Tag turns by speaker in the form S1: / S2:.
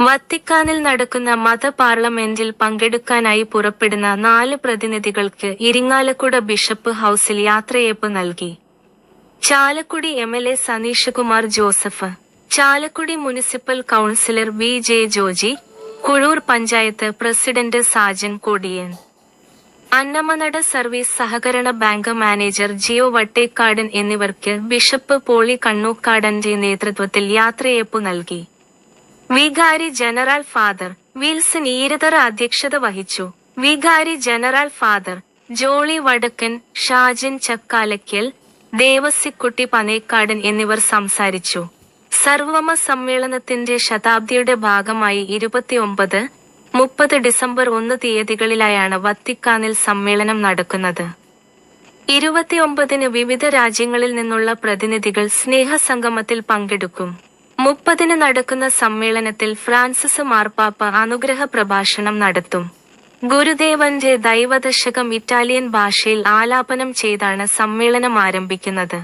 S1: വത്തിക്കാനിൽ നടക്കുന്ന മത പാർലമെന്റിൽ പങ്കെടുക്കാനായി പുറപ്പെടുന്ന 4 പ്രതിനിധികൾക്ക് ഇരിങ്ങാലക്കുട ബിഷപ്പ് ഹൌസിൽ യാത്രയയപ്പ് നൽകി. Chalakudy MLA Saneesh Kumar Joseph, Chalakudy municipal councillor V J. Joji, Kuzhur panchayat president Sajan Kodiyan, Annamanada service സഹകരണ ബാങ്ക് മാനേജർ ജിയോ വട്ടേക്കാടൻ എന്നിവർക്ക് ബിഷപ്പ് പോളി കണ്ണൂക്കാടന്റെ നേതൃത്വത്തിൽ യാത്രയയപ്പ് നൽകി. വികാരി ജനറൽ ഫാദർ വിൽസൺ ഈരതറ അധ്യക്ഷത വഹിച്ചു. വികാരി ജനറൽ ഫാദർ ജോളി വടക്കൻ, ഷാജിൻ ചക്കാലയ്ക്കൽ, ദേവസിക്കുട്ടി പനേക്കാടൻ എന്നിവർ സംസാരിച്ചു. സർവമ സമ്മേളനത്തിന്റെ ശതാബ്ദിയുടെ ഭാഗമായി 29, 30 ഡിസംബർ 1 തീയതികളിലായാണ് വത്തിക്കാനിൽ സമ്മേളനം നടക്കുന്നത്. 29-ന് വിവിധ രാജ്യങ്ങളിൽ നിന്നുള്ള പ്രതിനിധികൾ സ്നേഹസംഗമത്തിൽ പങ്കെടുക്കും. 30-ന് നടക്കുന്ന സമ്മേളനത്തിൽ ഫ്രാൻസിസ് മാർപ്പാപ്പ അനുഗ്രഹ പ്രഭാഷണം നടത്തും. ഗുരുദേവന്റെ ദൈവദശകം ഇറ്റാലിയൻ ഭാഷയിൽ ആലാപനം ചെയ്താണ് സമ്മേളനം ആരംഭിക്കുന്നത്.